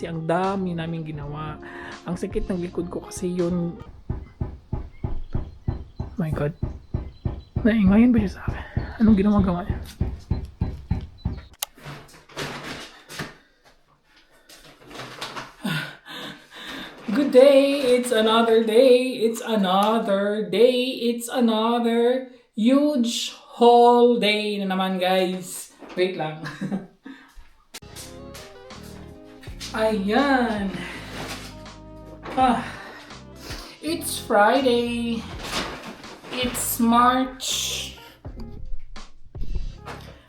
kasi ang dami namin ginawa. Ang sakit ng likod ko kasi yun. My God. Naingayin ba siya sa akin? Anong ginawa niya? Good day! It's another day! It's another day! It's another huge haul day na naman, guys. Wait lang. Ayan. It's Friday. It's March.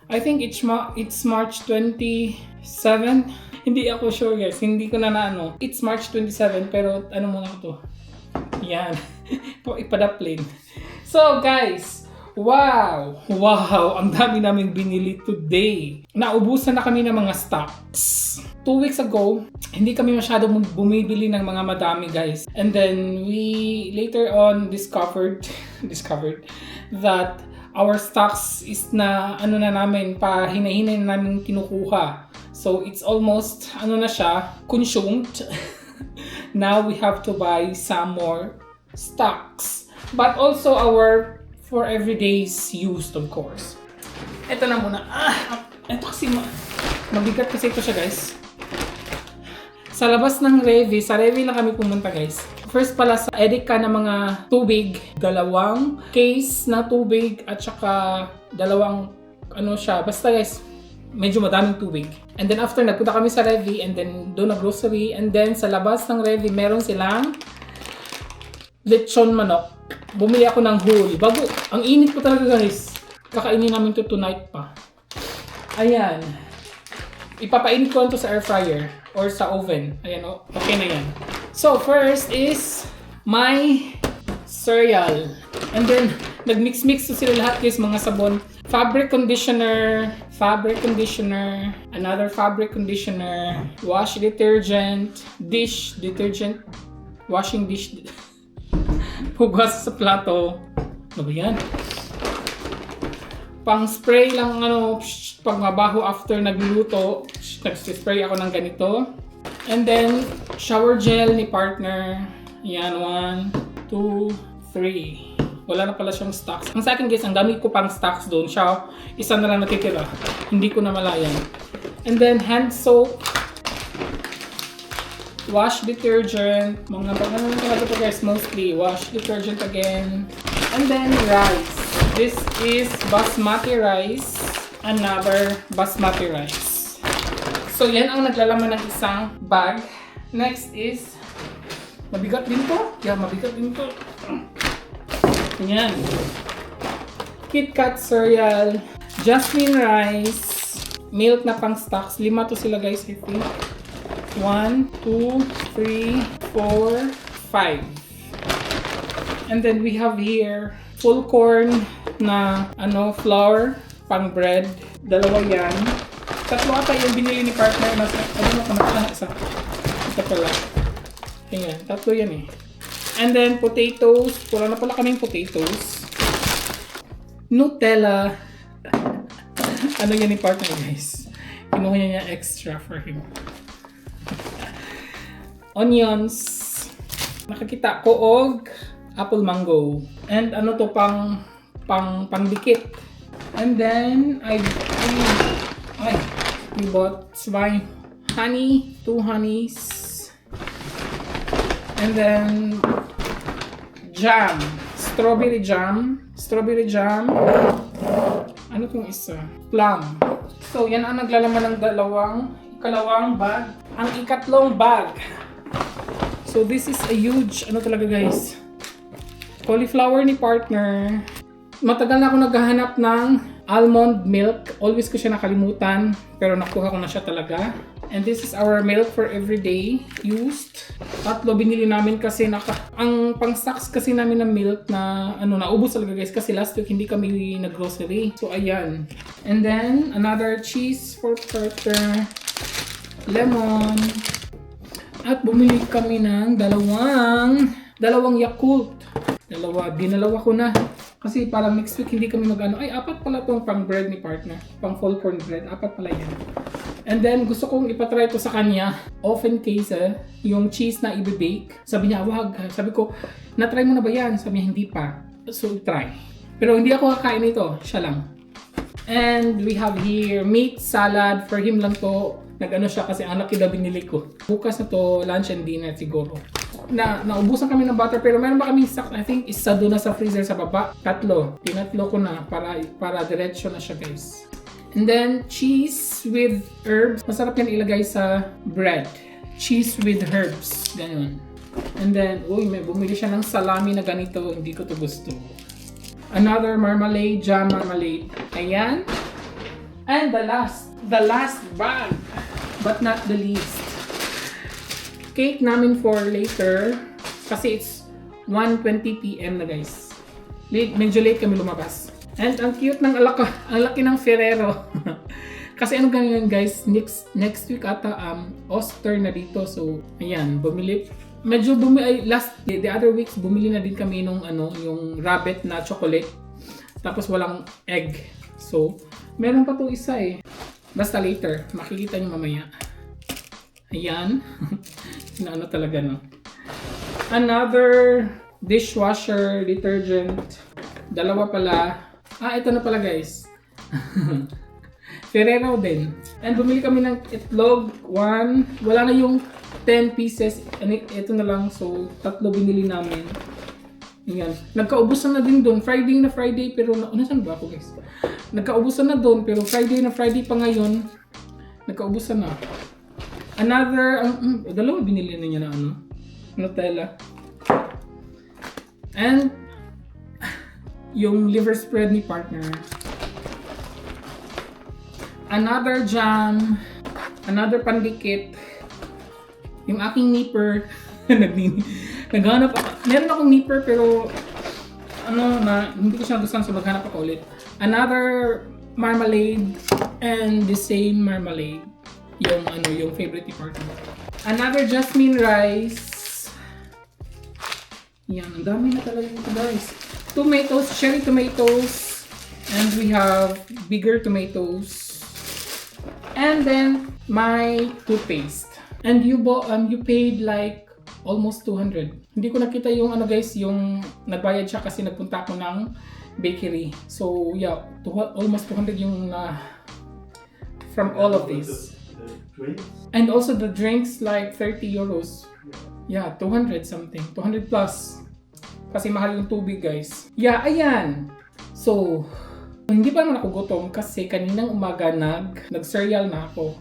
I think it's March 27. Hindi ako sure, guys. Hindi ko na ano. It's March 27 pero ano muna ko to. Yan. Ipadaplin. So, guys. Wow! Wow! Ang dami namin binili today. Naubusan na kami ng mga stocks. 2 weeks ago, hindi kami masyadong bumibili ng mga madami, guys. And then, we later on discovered that our stocks is na, ano na namin, hinahinay na namin kinukuha. So, it's almost, ano na siya, consumed. Now, we have to buy some more stocks. But also, our for everyday's used, of course. Ito na muna. Ito kasi, mabigat kasi ito siya, guys. Sa labas ng Revi, sa Revi lang kami pumunta, guys. First pala sa Edeka na mga tubig, 2 case na tubig at saka 2 ano siya, basta guys, medyo madaming tubig. And then after, nagpunta kami sa Revi and then doon na grocery and then sa labas ng Revi, meron silang lechon manok. Bumili ako ng whole. Bago, ang init po talaga, guys. Kakainin namin to tonight pa. Ayan. Ipapainit ko lang to sa air fryer or sa oven. Ayan, okay na yan. So, first is my cereal. And then, nag-mix-mix to sila lahat, guys, mga sabon. Fabric conditioner, another fabric conditioner, wash detergent, dish detergent, washing dish, hugas sa plato. Ano ba yan? Pang spray lang, pag mabaho after nagluluto, nag-spray ako ng ganito. And then, shower gel ni partner. Yan, 1, 2, 3. Wala na pala siyang stocks. Ang sa akin, guys, ang dami ko pang stocks doon. Siya, isa na lang natitira. Hindi ko na malayan. And then, hand soap. Wash detergent. Mga talaga po, guys, mostly. Wash detergent again. And then, rice. This is basmati rice. Another basmati rice. So, yan ang naglalaman ng isang bag. Next is, mabigat din to. Yeah, mabigat din to. Yan. KitKat cereal. Jasmine rice. Milk na pang stocks. 5 to sila, guys, I think. 1, 2, 3, 4, 5. And then we have here full corn na flour pang bread. 2 yan. 3 ata yung binili ni partner. Isa pala. Ayan, 3 yan eh. And then potatoes. Wala na pala kaming potatoes. Nutella. Ano yan ni partner, guys? Kinuha niya extra for him. Onions. Nakakita ko og apple mango. And ano to pangdikit. And then we bought my honey, 2 honeys. And then jam, strawberry jam. Ano tong isa? Plum. So yan ang naglalaman ng ikalawang bag. Ang ikatlong bag. So this is a huge, talaga, guys. Cauliflower ni partner. Matagal na ako naghahanap ng almond milk. Always ko siya nakalimutan. Pero nakuha ko na siya talaga. And this is our milk for everyday used. 3 binili namin kasi ang pang-stocks kasi namin ng milk na naubos talaga, guys, kasi last week hindi kami nag-grocery. So ayan. And then another cheese for partner. Lemon. At bumili kami ng dalawang Yakult. Dinalawa ko na. Kasi parang next week hindi kami 4 pala tong pang bread ni partner. Pang full corn bread. 4 pala yan. And then, gusto kong ipatry ko sa kanya, oven case, yung cheese na i-bake. Sabi niya, wag. Sabi ko, na-try mo na ba yan? Sabi niya, hindi pa. So, try. Pero hindi ako kakain ito. Siya lang. And we have here meat salad. For him lang to. Nag-ano siya kasi ang laki daw binili ko. Bukas na to, lunch and dinner siguro. Naubusan kami ng butter pero meron ba kami stock? I think isa doon na sa freezer sa baba. Tinatlo ko na para diretso na siya, guys. And then cheese with herbs. Masarap yan ilagay sa bread. Cheese with herbs. Ganyan. And then, may bumili siya ng salami na ganito. Hindi ko to gusto. Another marmalade, jam marmalade. Ayan. And the last bag, but not the least. Cake namin for later kasi it's 1:20 PM na, guys. Medyo late kami lumabas. And ang cute ng ang laki ng Ferrero. Kasi ano ganyan, guys, next week ata Oster na dito. So, ayan, the other weeks bumili na din kami nung yung rabbit na chocolate. Tapos walang egg. So, meron pa 'tong isa eh. Basta later, makikita niyo mamaya. Ayan. Talaga, no? Another dishwasher detergent. Dalawa pala. Ito na pala, guys. Ferrero din. And bumili kami ng itlog. 1. Wala na yung 10 pieces. Ito na lang. So, 3 binili namin. Ayan. Nagkaubusan na din doon. Friday na Friday. Pero, saan ba ako, guys? Nagkaubusan na doon. Pero Friday na Friday pa ngayon. Nagkaubusan na. Another, dalawa binili na niya na Nutella. And, yung liver spread ni partner. Another jam. Another pandikit. Yung aking nipper. Naghanap ako. Meron akong nipper pero hindi ko siya gustuhan, so maghanap ako ulit. Another marmalade and the same marmalade. Yung favorite ni partner. Another jasmine rice. Yan, ang dami na talaga ito, guys. Tomatoes, cherry tomatoes. And we have bigger tomatoes. And then my toothpaste. And you paid like almost 200. Hindi ko nakita yung guys, yung nagbayad siya kasi nagpunta ako ng bakery. So yeah, almost 200 yung from all of this. And also the drinks like 30 euros. Yeah, 200 something. 200 plus. Kasi mahal yung tubig, guys. Yeah, ayan. So, hindi pa naman ako gutom kasi kaninang umaga nag-cereal na ako.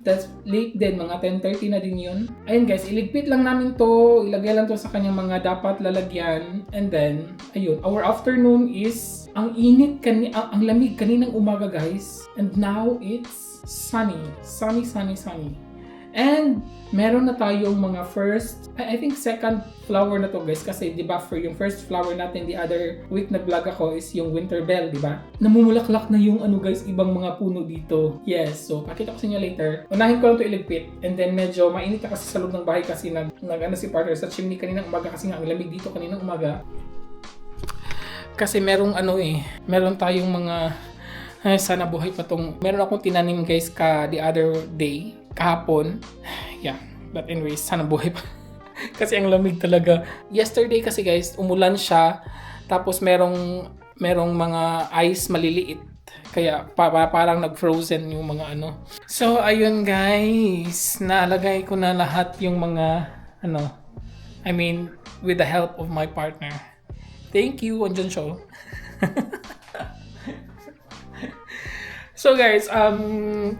That's late din, mga 10:30 na din yun. Ayun, guys, iligpit lang namin to. Ilagay lang to sa kanyang mga dapat lalagyan. And then, ayun, our afternoon is ang init, ang lamig kaninang umaga, guys. And now it's sunny. Sunny. And meron na tayong mga I think second flower na to, guys, kasi di ba for yung first flower natin the other week nag-vlog ako is yung winter bell, di ba? Namumulaklak na yung guys, ibang mga puno dito. Yes, so pakita ko sa inyo later. Unahin ko lang to iligpit and then medyo mainit na kasi sa loob ng bahay kasi si partner sa chimney kaninang umaga kasi nga ang lamig dito kaninang umaga. Kasi merong meron tayong mga sana buhay pa tong. Meron akong tinanim, guys, the other day, kahapon. Yeah, but anyways, sana buhay pa. Kasi ang lamig talaga. Yesterday kasi, guys, umulan siya. Tapos merong mga ice maliliit. Kaya parang nag-frozen yung mga So, ayun, guys. Nalagay ko na lahat yung mga with the help of my partner. Thank you, Anjan Show. So guys,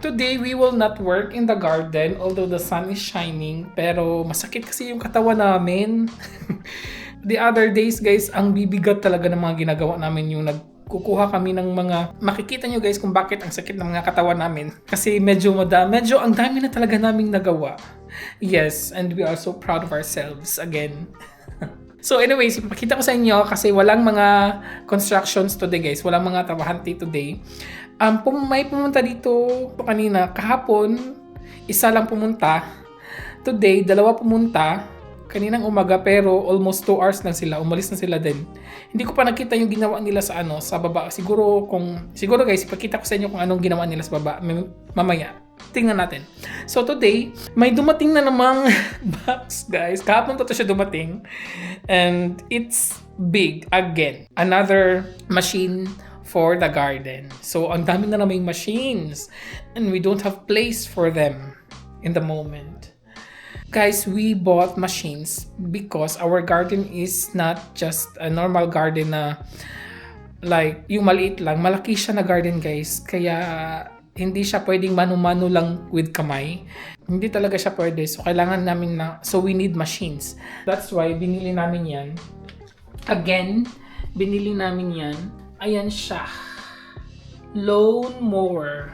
today we will not work in the garden although the sun is shining, pero masakit kasi yung katawan namin. The other days, guys, ang bibigat talaga ng mga ginagawa namin, yung nagkukuha kami ng mga, makikita nyo, guys, kung bakit ang sakit ng mga katawan namin. Kasi medyo ang dami na talaga naming nagawa. Yes, and we are so proud of ourselves again. So anyways, ipapakita ko sa inyo kasi walang mga constructions today, guys. Walang mga trabahante today. May pumunta dito kanina. Kahapon, isa lang pumunta. Today, 2 pumunta. Kaninang umaga pero almost 2 hours na sila. Umalis na sila din. Hindi ko pa nakita yung ginawa nila sa baba. Siguro guys, ipakita ko sa inyo kung anong ginawa nila sa baba mamaya. Tingnan natin. So today, may dumating na namang box, guys. Kahapon to siya dumating. And it's big again. Another machine for the garden. So ang dami na namang machines. And we don't have place for them in the moment. Guys, we bought machines because our garden is not just a normal garden na like yung maliit lang. Malaki siya na garden, guys. Kaya hindi siya pwedeng mano-mano lang with kamay. Hindi talaga siya pwede. So, kailangan namin so we need machines. That's why, binili namin yan. Again, binili namin yan. Ayan siya. Lawn mower.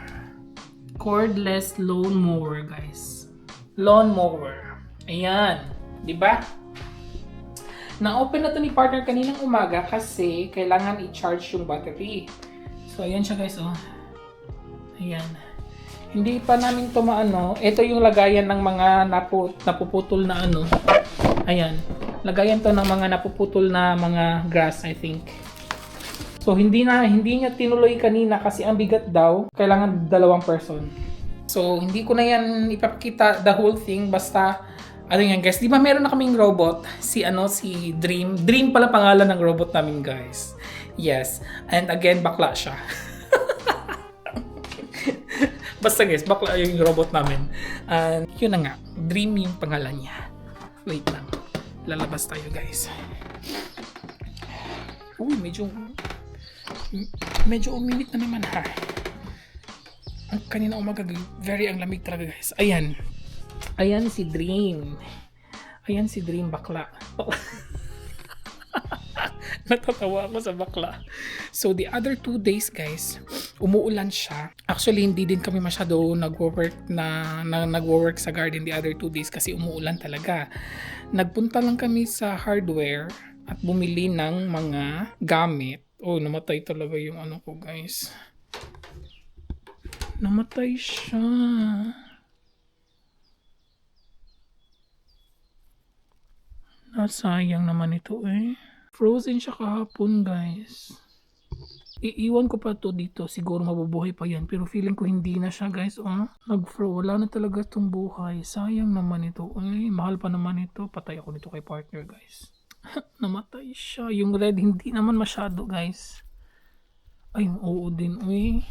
Cordless lawn mower, guys. Lawn mower. Ayan. Diba? Na-open na to ni partner kaninang umaga kasi kailangan i-charge yung battery. So, ayan siya, guys, oh. Ayan. Hindi pa namin tumaano. Ito yung lagayan ng mga napuputol na ano. Ayan. Lagayan to ng mga napuputol na mga grass, I think. So, hindi niya tinuloy kanina kasi ang bigat daw. Kailangan 2 person. So, hindi ko na yan ipapakita the whole thing. Basta, ano yan, guys. Di ba meron na kaming robot? Si Dream. Dream pala pangalan ng robot namin, guys. Yes. And again, bakla siya. Basta guys, bakla yung robot namin. And yun na nga, Dream yung pangalan niya. Wait lang. Lalabas tayo, guys. Uy, medyo uminit na naman, ha. Ang kanina umaga, very ang lamig talaga, guys. Ayan. Ayan si Dream. Ayan si Dream, bakla. Natatawa ako sa bakla. So, the other 2 days, guys, umuulan siya. Actually, hindi din kami masyado nagwo-work sa garden the other 2 days kasi umuulan talaga. Nagpunta lang kami sa hardware at bumili ng mga gamit. Oh, namatay talaga yung ano ko, guys. Namatay siya. Nasayang naman ito, eh. Frozen siya kahapon, guys. Iiwan ko pa to dito. Siguro mabubuhay pa yan. Pero feeling ko hindi na siya, guys. Oh, wala na talaga itong buhay. Sayang naman ito. Ay, mahal pa naman ito. Patay ako nito kay partner, guys. Namatay siya. Yung red, hindi naman masyado, guys. Ay, oo din. Uy.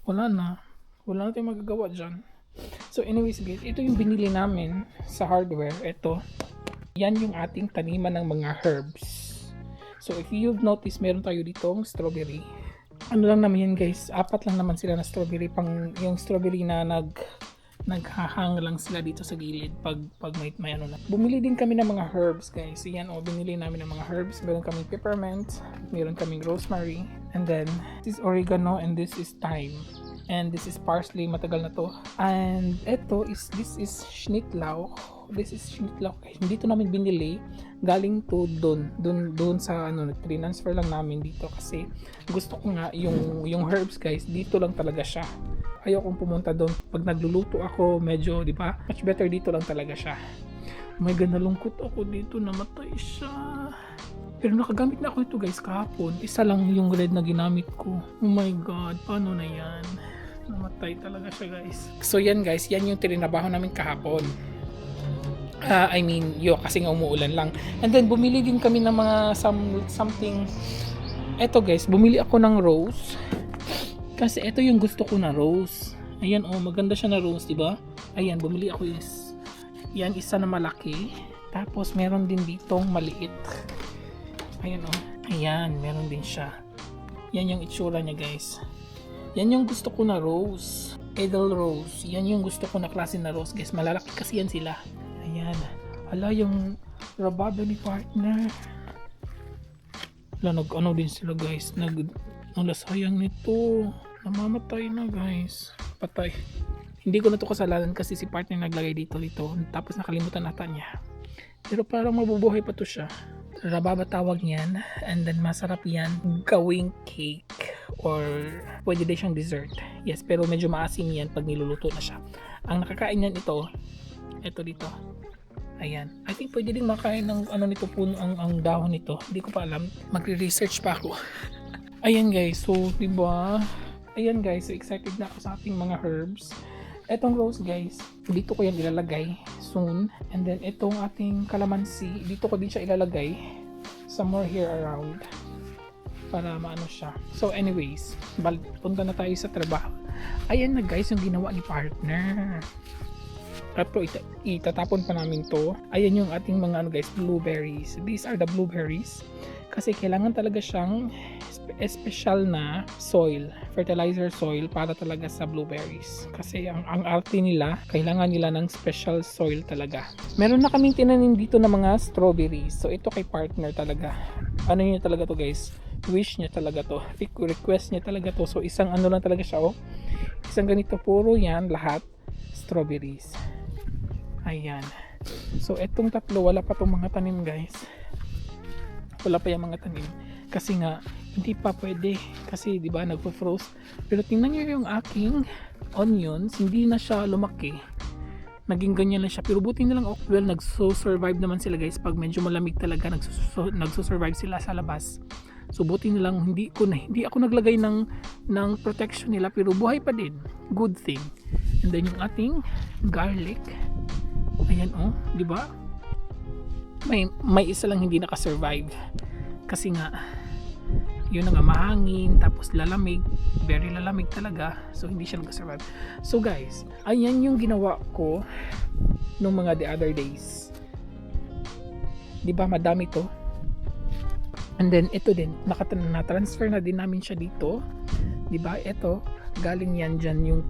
Wala na tayong magagawa dyan. So anyways, guys, ito yung binili namin sa hardware. Ito. Yan yung ating taniman ng mga herbs. So if you've noticed, meron tayo ditong strawberry. Ano lang naman yan, guys, 4 lang naman sila na strawberry. Yung strawberry na naghahang lang sila dito sa gilid pag may ano na. Bumili din kami ng mga herbs, guys. Yan, binili namin ng mga herbs. Meron kaming peppermint, meron kaming rosemary, and then this is oregano, and this is thyme. And this is parsley, matagal na to. And this is schnittlauch. This is schnittlauch. Hindi to namin binili. Galing to doon sa transfer lang namin dito kasi gusto ko nga yung herbs, guys, dito lang talaga siya. Ayokong pumunta doon. Pag nagluluto ako, medyo, di ba? Much better dito lang talaga siya. Oh my God, nalungkot ako dito. Namatay siya. Pero nakagamit na ako ito, guys, kahapon. Isa lang yung red na ginamit ko. Oh my God, paano na yan? Namatay talaga siya, guys. So yan, guys, yan yung trinabaho namin kahapon. Kasi nga umuulan lang. And then bumili din kami ng mga something. Eto, guys, bumili ako ng rose. Kasi ito yung gusto ko na rose. Ayan, maganda siya na rose, di ba? Ayan, bumili ako yan, isa na malaki. Tapos meron din ditong maliit. Ayan, ayan, meron din siya. Yan yung itsura niya, guys. Yan yung gusto ko na rose. Edelrose. Yan yung gusto ko na klase na rose, guys. Malalaki kasi yan sila. Ayan. Hala, yung rababa ni partner. Hala, nag-ano din sila, guys. Sayang nito. Namamatay na, guys. Patay. Hindi ko na to kasalanan kasi si partner naglagay dito. Tapos nakalimutan nata niya. Pero parang mabubuhay pa to siya. Rababa tawag niyan. And then masarap yan gawing cake. Or pwede din siyang dessert. Yes, pero medyo maasim yan pag niluluto na siya. Ang nakakain niyan ito dito. Ayan. I think pwede din makain ng nito puno ang dahon nito. Hindi ko pa alam. Magre-research pa ako. Ayan, guys. So, diba? ayan guys, so excited na ako sa ating mga herbs. Etong rose guys, dito ko yan ilalagay soon. And then itong ating calamansi, dito ko din siya ilalagay somewhere here around para maano siya. So anyways, punta na tayo sa trabaho. Ayan na guys yung ginawa ni partner. At po itatapon pa namin to. Ayan yung ating mga ano guys, blueberries. These are the blueberries. Kasi kailangan talaga siyang special na soil, fertilizer soil para talaga sa blueberries. Kasi ang arte nila, kailangan nila ng special soil talaga. Meron na kaming tinanim dito ng mga strawberries. So ito kay partner talaga. Ano niya talaga to guys? Wish niya talaga to. Request niya talaga to. So isang ano lang talaga siya oh. Isang ganito puro yan lahat strawberries. Ayan. So etong tatlo wala pa tong mga tanim guys. Wala pa yung mga tanim kasi nga hindi pa pwede kasi di ba nagpo-frost. Pero tingnan niyo yung aking onions, hindi na siya lumaki. Naging ganyan lang siya. Pero buti na lang well, nagso-survive naman sila guys pag medyo malamig talaga, nagso-survive sila sa labas. So buti na lang hindi ako naglagay ng protection nila pero buhay pa din. Good thing. And then yung ating garlic. Ayan oh, di ba? May isa lang hindi naka-survive kasi nga yun nga mahangin tapos lalamig, very lalamig talaga, so hindi siya naka-survive. So guys, ayan yung ginawa ko nung mga the other days, di ba madami to. And then ito din na-transfer na din namin siya dito, di ba? Ito galing yan dyan yung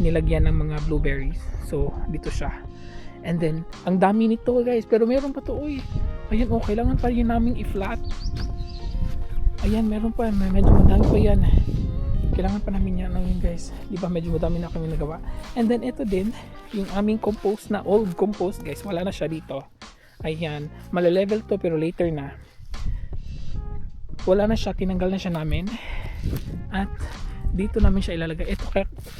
nilagyan ng mga blueberries, so dito siya. And then, ang dami nito guys. Pero meron pa to, uy. Ayan, oh, kailangan pa rin namin i-flat. Ayan, meron pa. Medyo madami pa yan. Kailangan pa namin yan, guys. Di ba, medyo madami na kami nagawa. And then, ito din, yung aming compost na old compost, guys. Wala na siya dito. Ayan, malalevel to, pero later na. Wala na siya, tinanggal na siya namin. At, dito namin siya ilalagay. Ito,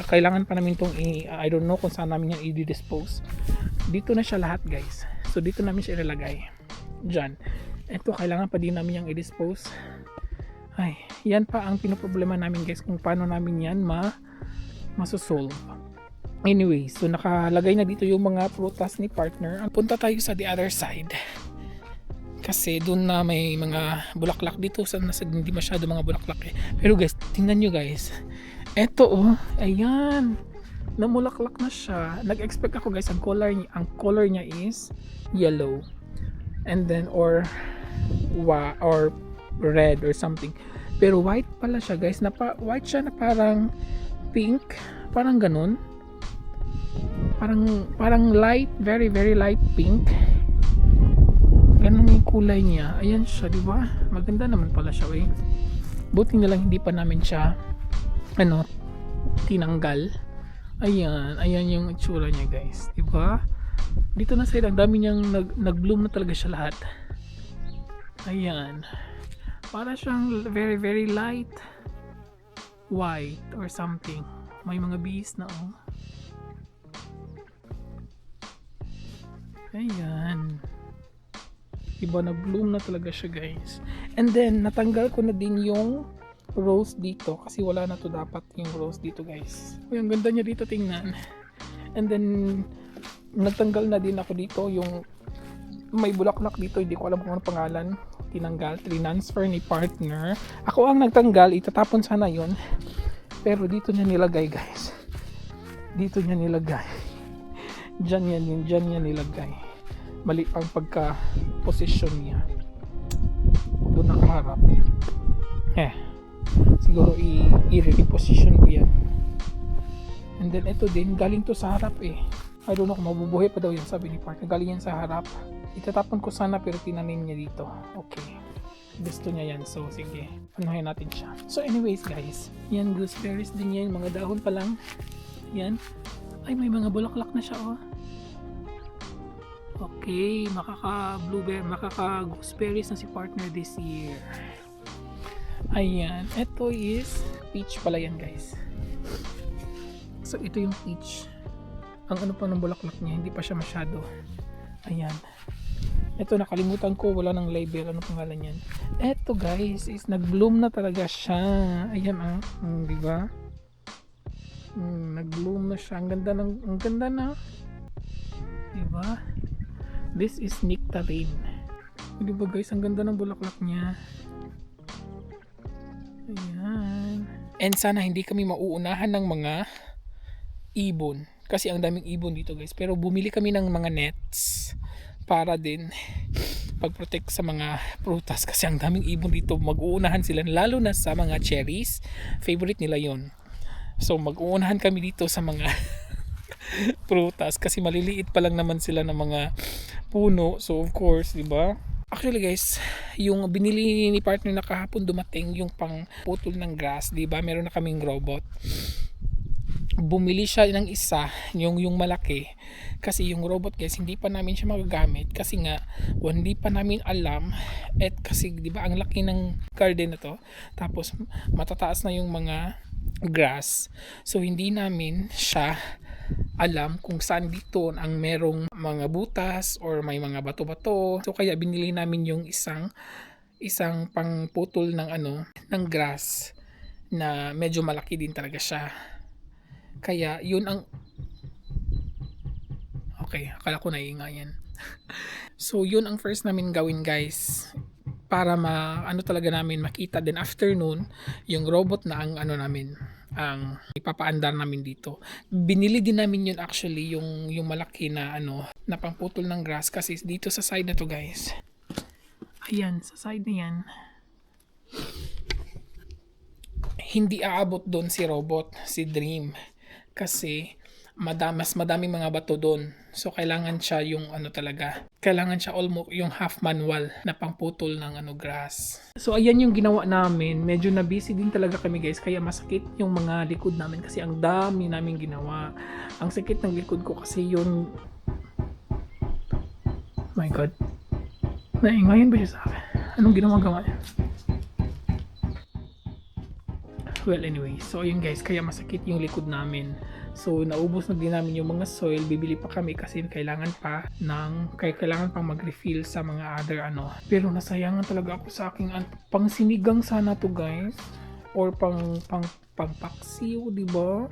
kailangan pa namin itong I don't know kung saan namin yan i-dispose. Dito na siya lahat guys. So dito namin siya ilalagay. Diyan. Ito kailangan pa din namin yung i-dispose. Ay, yan pa ang pinoproblema namin guys kung paano namin yan masosolve. Anyway, so nakalagay na dito yung mga prutas ni partner. Punta tayo sa the other side. Kasi doon na may mga bulaklak dito sa hindi masyado mga bulaklak eh. Pero guys, tingnan nyo guys. Eto oh, ayan. Namulaklak na siya. Nag-expect ako guys, ang color niya is yellow. And then or red or something. Pero white pala siya guys. White siya na parang pink, parang ganun. Parang light, very very light pink. Ganun yung kulay niya. Ayan siya, di ba? Maganda naman pala siya, eh. Buti na lang hindi pa namin siya tinanggal. Ayan yung itsura niya, guys. Di ba? Dito na side, ang dami niyang nag-bloom na talaga siya lahat. Ayan. Para siyang very very light white or something. May mga bees na, oh. Ayan. Diba, nag-bloom na talaga siya guys. And then natanggal ko na din yung rose dito kasi wala na to dapat yung rose dito guys. Uy, ang ganda niya dito tingnan. And then nagtanggal na din ako dito yung may bulaklak dito, hindi ko alam kung ano pangalan. Tinanggal, transfer ni partner. Ako ang nagtanggal, itatapon sana yun. Pero dito niya nilagay guys. Dito niya nilagay. Diyan niya nilagay. Mali ang pagka-position niya. Doon nakaharap. Siguro i-reposition ko yan. And then ito din, galing to sa harap eh. I don't know kung mabubuhay pa daw yan, sabi ni partner. Galing yan sa harap. Itatapon ko sana pero tinanim niya dito. Okay. Gusto niya yan. So sige, anuhin natin siya. So anyways guys, yan gooseberries din yan. Mga dahon pa lang. Yan. Ay, may mga bulaklak na siya oh. Okay, makaka-gooseberries na si partner this year. Ayan, ito is peach pala yan guys. So ito yung peach. Ang ano pa ng bulaklak niya, hindi pa siya masyado. Ayan. Ito, nakalimutan ko, wala ng label. Ano pangalan yan? Ito guys, is nag-bloom na talaga siya. Ayan di ba? Nag-bloom na siya. Ang ganda na. Di ba? This is nectarine. Di ba guys, ang ganda ng bulaklak niya. Ayan. And sana hindi kami mauunahan ng mga ibon. Kasi ang daming ibon dito guys. Pero bumili kami ng mga nets para din pag-protect sa mga prutas kasi ang daming ibon dito. Mag-uunahan sila lalo na sa mga cherries. Favorite nila yon. So mag-uunahan kami dito sa mga prutas kasi maliliit pa lang naman sila ng mga puno. So of course, di ba? Actually guys, yung binili ni partner na kahapon dumating yung pang putol ng grass, di ba? Meron na kaming robot. Bumili siya ng isa, yung malaki. Kasi yung robot guys, hindi pa namin siya magagamit kasi nga hindi pa namin alam kasi 'di ba ang laki ng garden na to. Tapos matataas na yung mga grass. So hindi namin siya alam kung saan dito ang merong mga butas or may mga bato-bato. So kaya binili namin yung isang pangputol ng ng grass na medyo malaki din talaga siya. Kaya yun ang okay, akala ko naiingayan. So yun ang first namin gawin guys para talaga namin makita din afternoon yung robot na ang namin ang ipapaandar namin dito. Binili din namin yun actually yung malaki na na pangputol ng grass kasi dito sa side na to guys. Ayan, sa side na yan. Hindi aabot doon si robot, si Dream. Kasi mas madaming mga bato doon. So kailangan siya yung kailangan siya almost yung half manual na pangputol ng grass. So ayan yung ginawa namin. Medyo na busy din talaga kami guys kaya masakit yung mga likod namin kasi ang dami namin ginawa. Ang sakit ng likod ko kasi yun. My God. Naingayan ba siya sa akin? Anong ginawa niya? Well anyway, so yun guys, kaya masakit yung likod namin. So naubos na din namin yung mga soil, bibili pa kami kasi kailangan pang mag-refill sa mga other Pero nasayangan talaga ako sa aking pangsinigang sana to guys or pangpaksiw, di ba?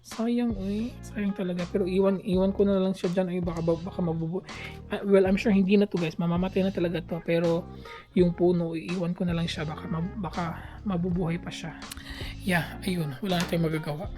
Sayang sayang talaga. Pero iwan ko na lang siya diyan baka mabubuhay. Well, I'm sure hindi na to guys, mamamatay na talaga to. Pero yung puno iwan ko na lang siya baka mabubuhay pa siya. Yeah, ayun, wala na tayong magagawa.